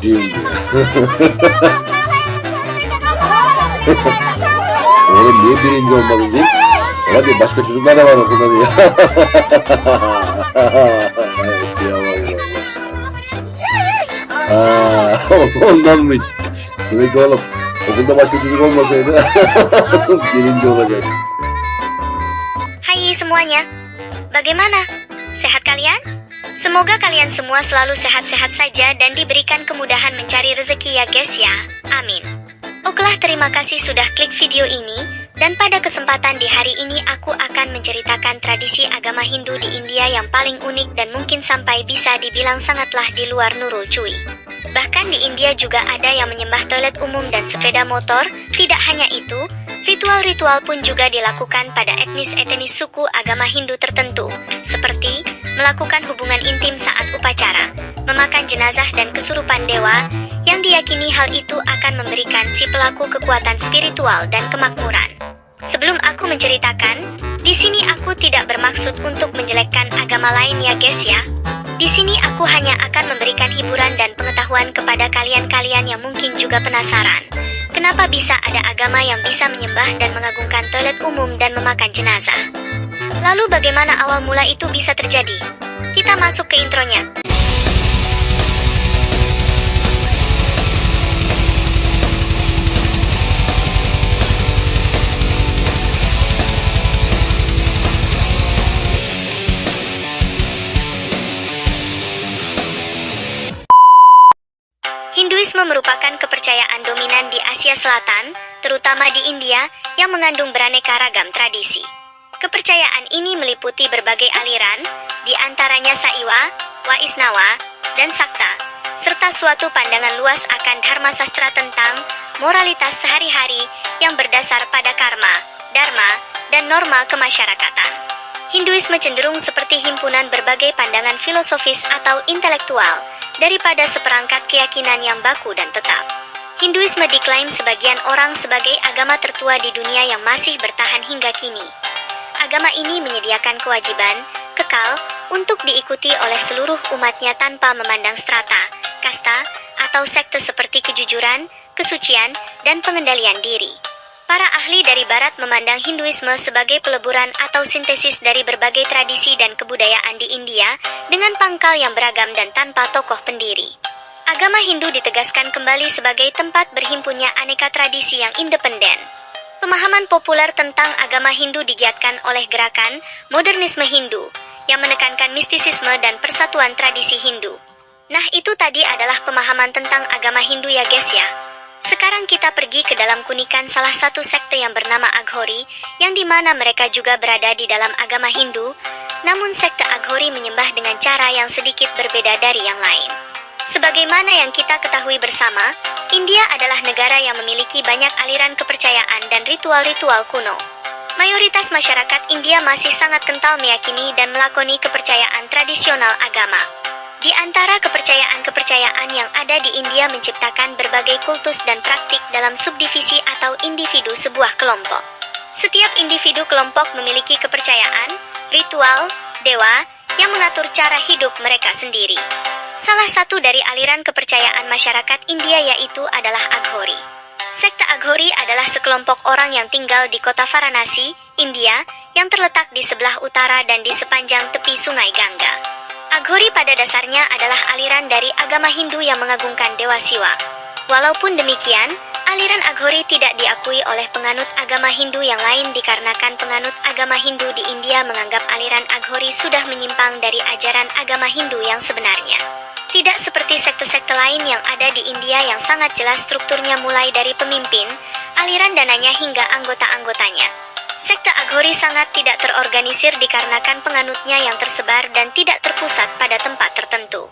Diem dia. Oğlum niye birinci olmadın diyeyim. Hadi başka çocuklar da var okulda diye. Evet ya vallahi. Ondanmış. Demek ki oğlum okulda başka çocuk olmasaydı birinci olacak. Hai semuanya, bagaimana? Sehat kalian? Semoga kalian semua selalu sehat-sehat saja dan diberikan kemudahan mencari rezeki ya guys ya, amin. Okelah, terima kasih sudah klik video ini, dan pada kesempatan di hari ini aku akan menceritakan tradisi agama Hindu di India yang paling unik dan mungkin sampai bisa dibilang sangatlah di luar nurul cuy. Bahkan di India juga ada yang menyembah toilet umum dan sepeda motor. Tidak hanya itu, ritual-ritual pun juga dilakukan pada etnis-etnis suku agama Hindu tertentu, seperti melakukan hubungan intim saat upacara, memakan jenazah dan kesurupan dewa, yang diyakini hal itu akan memberikan si pelaku kekuatan spiritual dan kemakmuran. Sebelum aku menceritakan, di sini aku tidak bermaksud untuk menjelekkan agama lain ya guys ya. Di sini aku hanya akan memberikan hiburan dan pengetahuan kepada kalian-kalian yang mungkin juga penasaran. Kenapa bisa ada agama yang bisa menyembah dan mengagungkan toilet umum dan memakan jenazah? Lalu bagaimana awal mula itu bisa terjadi? Kita masuk ke intronya. Hinduisme merupakan kepercayaan dominan di Asia Selatan, terutama di India, yang mengandung beraneka ragam tradisi. Kepercayaan ini meliputi berbagai aliran, di antaranya Saiwa, Vaisnava, dan Sakta, serta suatu pandangan luas akan dharma sastra tentang moralitas sehari-hari yang berdasar pada karma, dharma, dan norma kemasyarakatan. Hinduisme cenderung seperti himpunan berbagai pandangan filosofis atau intelektual, daripada seperangkat keyakinan yang baku dan tetap. Hinduisme diklaim sebagian orang sebagai agama tertua di dunia yang masih bertahan hingga kini. Agama ini menyediakan kewajiban, kekal, untuk diikuti oleh seluruh umatnya tanpa memandang strata, kasta, atau sekte seperti kejujuran, kesucian, dan pengendalian diri. Para ahli dari barat memandang Hinduisme sebagai peleburan atau sintesis dari berbagai tradisi dan kebudayaan di India dengan pangkal yang beragam dan tanpa tokoh pendiri. Agama Hindu ditegaskan kembali sebagai tempat berhimpunnya aneka tradisi yang independen. Pemahaman populer tentang agama Hindu digiatkan oleh gerakan modernisme Hindu yang menekankan mistisisme dan persatuan tradisi Hindu. Nah, itu tadi adalah pemahaman tentang agama Hindu ya guys ya. Sekarang kita pergi ke dalam kunikan salah satu sekte yang bernama Aghori, yang dimana mereka juga berada di dalam agama Hindu, namun sekte Aghori menyembah dengan cara yang sedikit berbeda dari yang lain. Sebagaimana yang kita ketahui bersama, India adalah negara yang memiliki banyak aliran kepercayaan dan ritual-ritual kuno. Mayoritas masyarakat India masih sangat kental meyakini dan melakoni kepercayaan tradisional agama. Di antara kepercayaan-kepercayaan yang ada di India menciptakan berbagai kultus dan praktik dalam subdivisi atau individu sebuah kelompok. Setiap individu kelompok memiliki kepercayaan, ritual, dewa, yang mengatur cara hidup mereka sendiri. Salah satu dari aliran kepercayaan masyarakat India yaitu adalah Aghori. Sekte Aghori adalah sekelompok orang yang tinggal di kota Varanasi, India, yang terletak di sebelah utara dan di sepanjang tepi sungai Gangga. Aghori pada dasarnya adalah aliran dari agama Hindu yang mengagungkan Dewa Siwa. Walaupun demikian, aliran Aghori tidak diakui oleh penganut agama Hindu yang lain dikarenakan penganut agama Hindu di India menganggap aliran Aghori sudah menyimpang dari ajaran agama Hindu yang sebenarnya. Tidak seperti sekte-sekte lain yang ada di India yang sangat jelas strukturnya mulai dari pemimpin, aliran dananya hingga anggota-anggotanya. Sekte Aghori sangat tidak terorganisir dikarenakan penganutnya yang tersebar dan tidak terpusat pada tempat tertentu.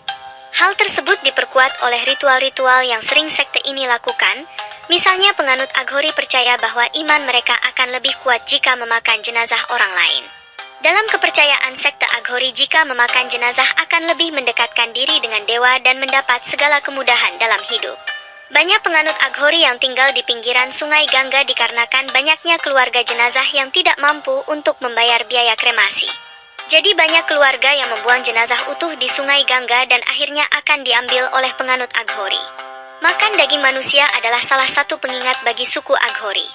Hal tersebut diperkuat oleh ritual-ritual yang sering sekte ini lakukan. Misalnya penganut Aghori percaya bahwa iman mereka akan lebih kuat jika memakan jenazah orang lain. Dalam kepercayaan sekte Aghori, jika memakan jenazah akan lebih mendekatkan diri dengan dewa dan mendapat segala kemudahan dalam hidup. Banyak penganut Aghori yang tinggal di pinggiran sungai Gangga dikarenakan banyaknya keluarga jenazah yang tidak mampu untuk membayar biaya kremasi. Jadi banyak keluarga yang membuang jenazah utuh di sungai Gangga dan akhirnya akan diambil oleh penganut Aghori. Makan daging manusia adalah salah satu pengingat bagi suku Aghori,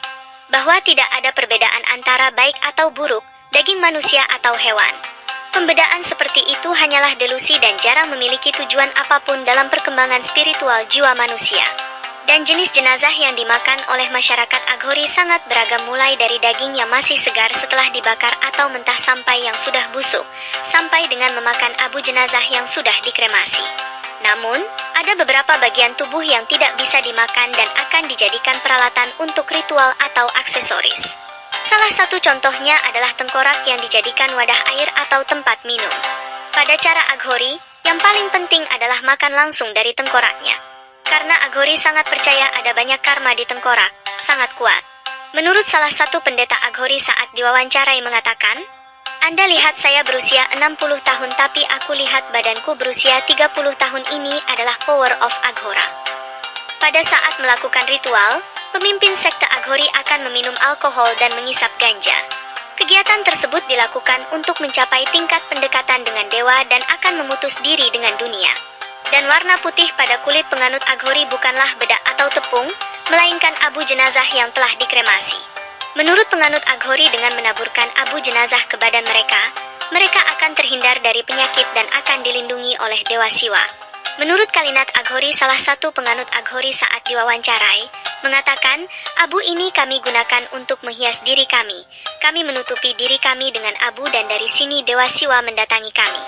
bahwa tidak ada perbedaan antara baik atau buruk, daging manusia atau hewan. Pembedaan seperti itu hanyalah delusi dan jarang memiliki tujuan apapun dalam perkembangan spiritual jiwa manusia. Dan jenis jenazah yang dimakan oleh masyarakat Aghori sangat beragam, mulai dari daging yang masih segar setelah dibakar atau mentah sampai yang sudah busuk, sampai dengan memakan abu jenazah yang sudah dikremasi. Namun, ada beberapa bagian tubuh yang tidak bisa dimakan dan akan dijadikan peralatan untuk ritual atau aksesoris. Salah satu contohnya adalah tengkorak yang dijadikan wadah air atau tempat minum. Pada cara Aghori, yang paling penting adalah makan langsung dari tengkoraknya. Karena Aghori sangat percaya ada banyak karma di tengkorak, sangat kuat. Menurut salah satu pendeta Aghori saat diwawancarai mengatakan, "Anda lihat saya berusia 60 tahun tapi aku lihat badanku berusia 30 tahun, ini adalah power of Aghora." Pada saat melakukan ritual, pemimpin sekte Aghori akan meminum alkohol dan mengisap ganja. Kegiatan tersebut dilakukan untuk mencapai tingkat pendekatan dengan dewa dan akan memutus diri dengan dunia. Dan warna putih pada kulit penganut Aghori bukanlah bedak atau tepung, melainkan abu jenazah yang telah dikremasi. Menurut penganut Aghori, dengan menaburkan abu jenazah ke badan mereka akan terhindar dari penyakit dan akan dilindungi oleh Dewa Siwa. Menurut Kalinat Aghori, salah satu penganut Aghori saat diwawancarai, mengatakan, "Abu ini kami gunakan untuk menghias diri kami. Kami menutupi diri kami dengan abu dan dari sini Dewa Siwa mendatangi kami.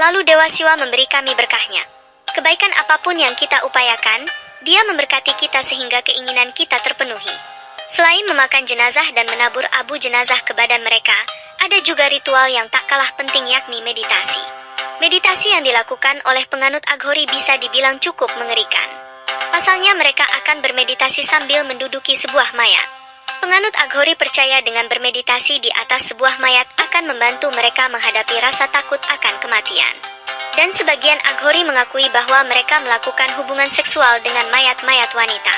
Lalu Dewa Siwa memberi kami berkahnya. Kebaikan apapun yang kita upayakan, Dia memberkati kita sehingga keinginan kita terpenuhi." Selain memakan jenazah dan menabur abu jenazah ke badan mereka, ada juga ritual yang tak kalah penting, yakni meditasi. Meditasi yang dilakukan oleh penganut Aghori bisa dibilang cukup mengerikan. Pasalnya mereka akan bermeditasi sambil menduduki sebuah mayat. Penganut Aghori percaya dengan bermeditasi di atas sebuah mayat akan membantu mereka menghadapi rasa takut akan kematian. Dan sebagian Aghori mengakui bahwa mereka melakukan hubungan seksual dengan mayat-mayat wanita.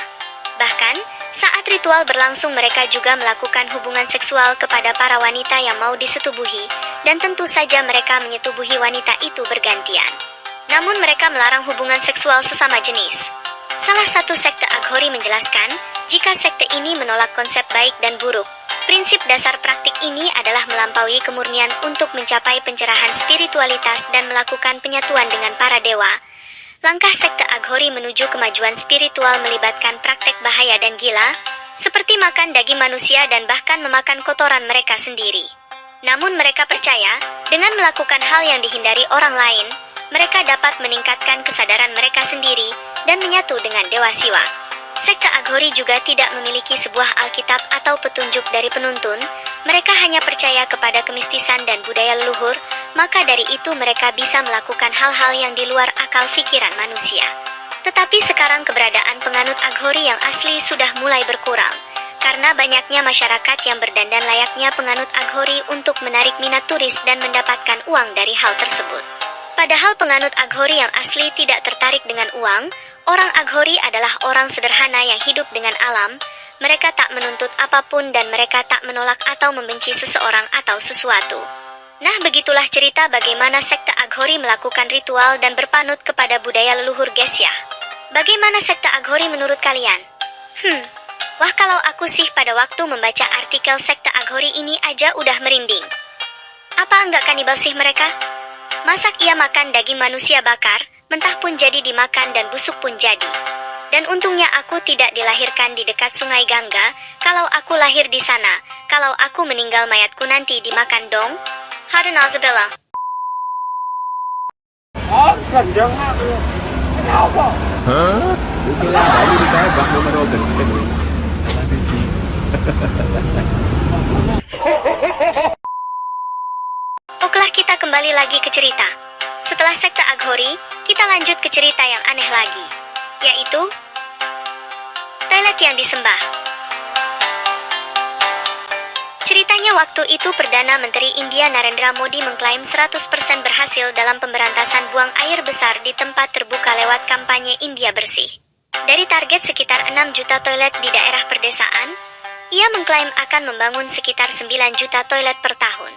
Bahkan, saat ritual berlangsung mereka juga melakukan hubungan seksual kepada para wanita yang mau disetubuhi, dan tentu saja mereka menyetubuhi wanita itu bergantian. Namun mereka melarang hubungan seksual sesama jenis. Salah satu sekte Aghori menjelaskan, jika sekte ini menolak konsep baik dan buruk, prinsip dasar praktik ini adalah melampaui kemurnian untuk mencapai pencerahan spiritualitas dan melakukan penyatuan dengan para dewa. Langkah sekte Aghori menuju kemajuan spiritual melibatkan praktek bahaya dan gila, seperti makan daging manusia dan bahkan memakan kotoran mereka sendiri. Namun mereka percaya, dengan melakukan hal yang dihindari orang lain, mereka dapat meningkatkan kesadaran mereka sendiri dan menyatu dengan Dewa Siwa. Sekte Aghori juga tidak memiliki sebuah Alkitab atau petunjuk dari penuntun, mereka hanya percaya kepada kemistisan dan budaya leluhur, maka dari itu mereka bisa melakukan hal-hal yang di luar akal pikiran manusia. Tetapi sekarang keberadaan penganut Aghori yang asli sudah mulai berkurang, karena banyaknya masyarakat yang berdandan layaknya penganut Aghori untuk menarik minat turis dan mendapatkan uang dari hal tersebut. Padahal penganut Aghori yang asli tidak tertarik dengan uang. Orang Aghori adalah orang sederhana yang hidup dengan alam, mereka tak menuntut apapun dan mereka tak menolak atau membenci seseorang atau sesuatu. Nah, begitulah cerita bagaimana sekte Aghori melakukan ritual dan berpanut kepada budaya leluhur, guys ya. Bagaimana sekte Aghori menurut kalian? Wah, kalau aku sih pada waktu membaca artikel sekte Aghori ini aja udah merinding. Apa enggak kanibal sih mereka? Masak ia makan daging manusia bakar, mentah pun jadi dimakan dan busuk pun jadi. Dan untungnya aku tidak dilahirkan di dekat sungai Gangga. Kalau aku lahir di sana, kalau aku meninggal mayatku nanti dimakan dong. Hadanauzubillah. Okelah, kita kembali lagi ke cerita. Setelah sekte Aghori, kita lanjut ke cerita yang aneh lagi, yaitu toilet yang disembah. Ceritanya waktu itu Perdana Menteri India Narendra Modi mengklaim 100% berhasil dalam pemberantasan buang air besar di tempat terbuka lewat kampanye India Bersih. Dari target sekitar 6 juta toilet di daerah pedesaan, ia mengklaim akan membangun sekitar 9 juta toilet per tahun.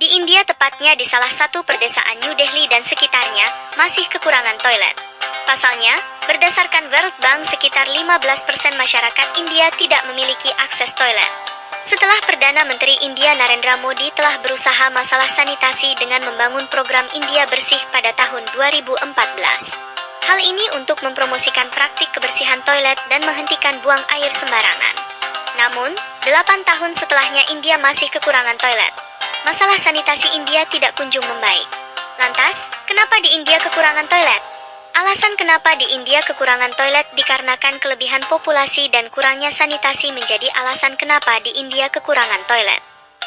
Di India, tepatnya di salah satu perdesaan New Delhi dan sekitarnya, masih kekurangan toilet. Pasalnya, berdasarkan World Bank, sekitar 15% masyarakat India tidak memiliki akses toilet. Setelah Perdana Menteri India Narendra Modi telah berusaha masalah sanitasi dengan membangun program India Bersih pada tahun 2014. Hal ini untuk mempromosikan praktik kebersihan toilet dan menghentikan buang air sembarangan. Namun, 8 tahun setelahnya India masih kekurangan toilet. Masalah sanitasi India tidak kunjung membaik. Lantas, kenapa di India kekurangan toilet? Alasan kenapa di India kekurangan toilet dikarenakan kelebihan populasi dan kurangnya sanitasi menjadi alasan kenapa di India kekurangan toilet.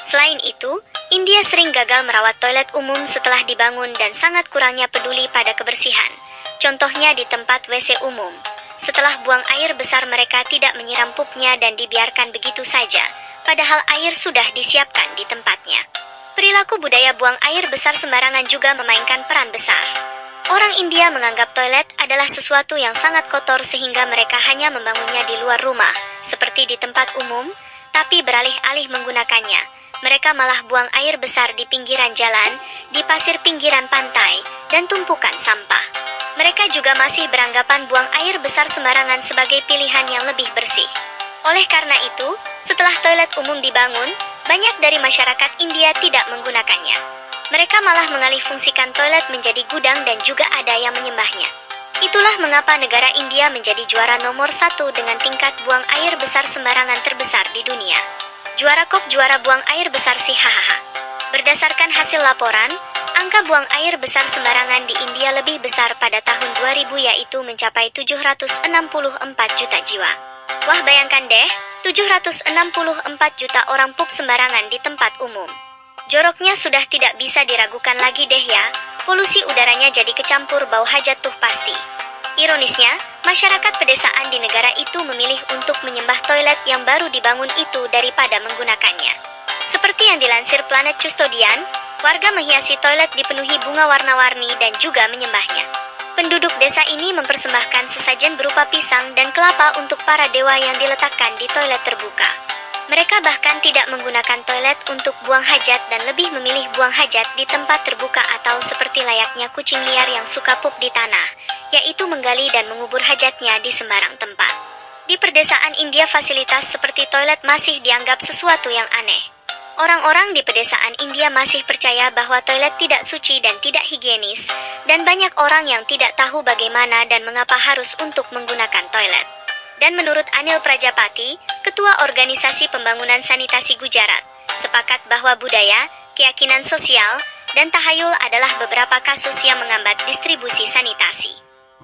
Selain itu, India sering gagal merawat toilet umum setelah dibangun dan sangat kurangnya peduli pada kebersihan. Contohnya di tempat WC umum. Setelah buang air besar, mereka tidak menyiram pupnya dan dibiarkan begitu saja, padahal air sudah disiapkan di tempatnya. Perilaku budaya buang air besar sembarangan juga memainkan peran besar. Orang India menganggap toilet adalah sesuatu yang sangat kotor sehingga mereka hanya membangunnya di luar rumah, seperti di tempat umum, tapi beralih-alih menggunakannya. Mereka malah buang air besar di pinggiran jalan, di pasir pinggiran pantai, dan tumpukan sampah. Mereka juga masih beranggapan buang air besar sembarangan sebagai pilihan yang lebih bersih. Oleh karena itu, setelah toilet umum dibangun, banyak dari masyarakat India tidak menggunakannya. Mereka malah mengalihfungsikan toilet menjadi gudang dan juga ada yang menyembahnya. Itulah mengapa negara India menjadi juara nomor 1 dengan tingkat buang air besar sembarangan terbesar di dunia. Juara kop juara buang air besar sih hahaha. Berdasarkan hasil laporan, angka buang air besar sembarangan di India lebih besar pada tahun 2000 yaitu mencapai 764 juta jiwa. Wah, bayangkan deh, 764 juta orang pup sembarangan di tempat umum. Joroknya sudah tidak bisa diragukan lagi deh ya, polusi udaranya jadi kecampur bau hajat tuh pasti. Ironisnya, masyarakat pedesaan di negara itu memilih untuk menyembah toilet yang baru dibangun itu daripada menggunakannya. Seperti yang dilansir Planet Custodian, warga menghiasi toilet dipenuhi bunga warna-warni dan juga menyembahnya. Penduduk desa ini mempersembahkan sesajen berupa pisang dan kelapa untuk para dewa yang diletakkan di toilet terbuka. Mereka bahkan tidak menggunakan toilet untuk buang hajat dan lebih memilih buang hajat di tempat terbuka atau seperti layaknya kucing liar yang suka pup di tanah, yaitu menggali dan mengubur hajatnya di sembarang tempat. Di perdesaan India, fasilitas seperti toilet masih dianggap sesuatu yang aneh. Orang-orang di pedesaan India masih percaya bahwa toilet tidak suci dan tidak higienis, dan banyak orang yang tidak tahu bagaimana dan mengapa harus untuk menggunakan toilet. Dan menurut Anil Prajapati, Ketua Organisasi Pembangunan Sanitasi Gujarat, sepakat bahwa budaya, keyakinan sosial, dan tahayul adalah beberapa kasus yang menghambat distribusi sanitasi.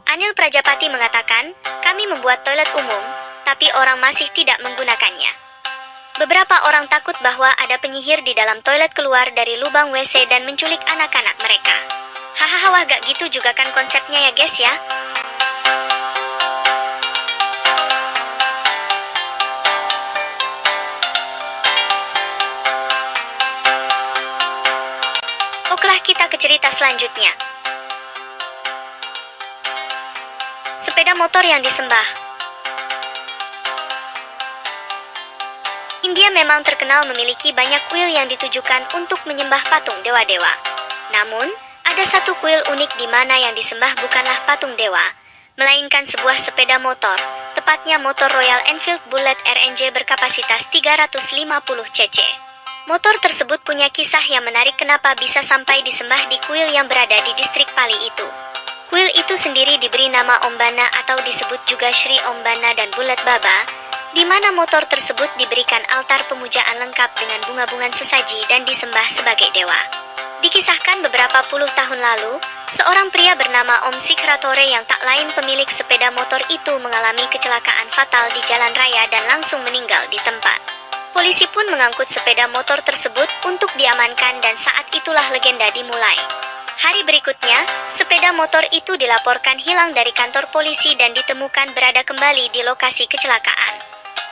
Anil Prajapati mengatakan, kami membuat toilet umum, tapi orang masih tidak menggunakannya. Beberapa orang takut bahwa ada penyihir di dalam toilet keluar dari lubang WC dan menculik anak-anak mereka. Hahaha, wah gak gitu juga kan konsepnya ya guys ya. Kita ke cerita selanjutnya. Sepeda motor yang disembah. India memang terkenal memiliki banyak kuil yang ditujukan untuk menyembah patung dewa-dewa. Namun, ada satu kuil unik di mana yang disembah bukanlah patung dewa, melainkan sebuah sepeda motor, tepatnya motor Royal Enfield Bullet RNG berkapasitas 350 cc. Motor tersebut punya kisah yang menarik kenapa bisa sampai disembah di kuil yang berada di distrik Pali itu. Kuil itu sendiri diberi nama Ombana atau disebut juga Sri Ombana dan Bullet Baba, di mana motor tersebut diberikan altar pemujaan lengkap dengan bunga-bungan sesaji dan disembah sebagai dewa. Dikisahkan beberapa puluh tahun lalu, seorang pria bernama Om Sikratore yang tak lain pemilik sepeda motor itu mengalami kecelakaan fatal di jalan raya dan langsung meninggal di tempat. Polisi pun mengangkut sepeda motor tersebut untuk diamankan dan saat itulah legenda dimulai. Hari berikutnya, sepeda motor itu dilaporkan hilang dari kantor polisi dan ditemukan berada kembali di lokasi kecelakaan.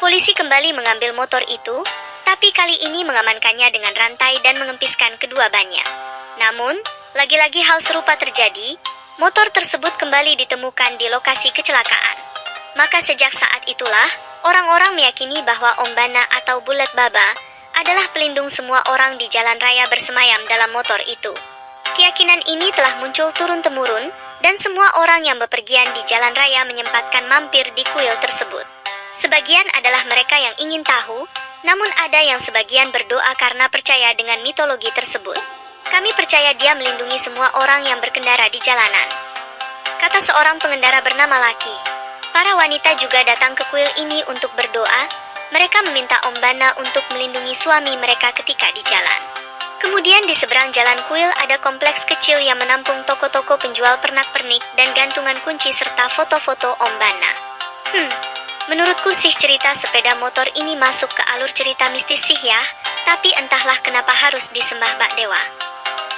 Polisi kembali mengambil motor itu, tapi kali ini mengamankannya dengan rantai dan mengempiskan kedua bannya. Namun, lagi-lagi hal serupa terjadi, motor tersebut kembali ditemukan di lokasi kecelakaan. Maka sejak saat itulah, orang-orang meyakini bahwa Ombana atau Bullet Baba adalah pelindung semua orang di jalan raya bersemayam dalam motor itu. Keyakinan ini telah muncul turun-temurun, dan semua orang yang bepergian di jalan raya menyempatkan mampir di kuil tersebut. Sebagian adalah mereka yang ingin tahu, namun ada yang sebagian berdoa karena percaya dengan mitologi tersebut. Kami percaya dia melindungi semua orang yang berkendara di jalanan, kata seorang pengendara bernama Laki. Para wanita juga datang ke kuil ini untuk berdoa. Mereka meminta Om Bana untuk melindungi suami mereka ketika di jalan. Kemudian di seberang jalan kuil ada kompleks kecil yang menampung toko-toko penjual pernak-pernik dan gantungan kunci serta foto-foto Om Bana. Menurutku sih cerita sepeda motor ini masuk ke alur cerita mistis sih ya, tapi entahlah kenapa harus disembah bak dewa.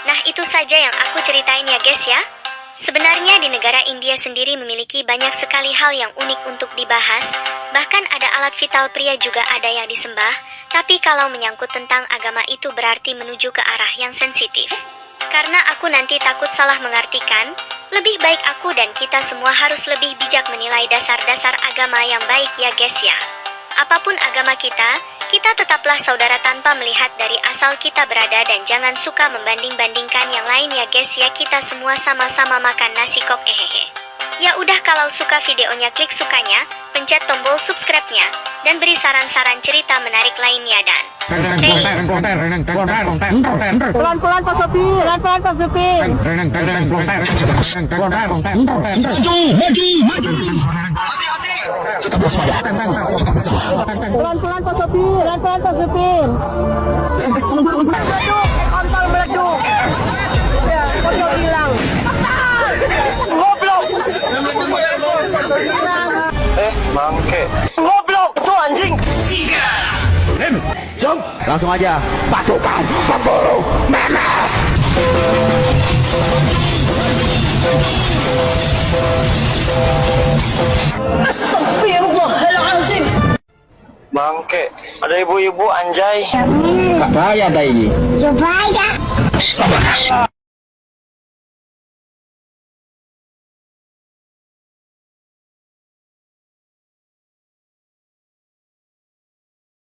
Nah itu saja yang aku ceritain ya guys ya. Sebenarnya di negara India sendiri memiliki banyak sekali hal yang unik untuk dibahas, bahkan ada alat vital pria juga ada yang disembah, tapi kalau menyangkut tentang agama itu berarti menuju ke arah yang sensitif. Karena aku nanti takut salah mengartikan, lebih baik aku dan kita semua harus lebih bijak menilai dasar-dasar agama yang baik ya guys ya. Apapun agama kita tetaplah saudara tanpa melihat dari asal kita berada dan jangan suka membanding-bandingkan yang lain ya guys ya, kita semua sama-sama makan nasi kok Ya udah kalau suka videonya klik sukanya, pencet tombol subscribe-nya, dan beri saran-saran cerita menarik lainnya dan Pelan-pelan Pak Sopir, pelan-pelan Pak Sopir. Pelan-pelan Pak Sopir, pelan-pelan Pak Sopir. Meleduk, kontol meleduk. Ya, kontol hilang. Goblok. Bangke. Goblok, tuh anjing. Langsung aja. Pasukan pemburu memek. Astagfirullahaladzim. Bangke. Ada ibu-ibu anjay. Kak Baya dah ini. Supaya. Sama.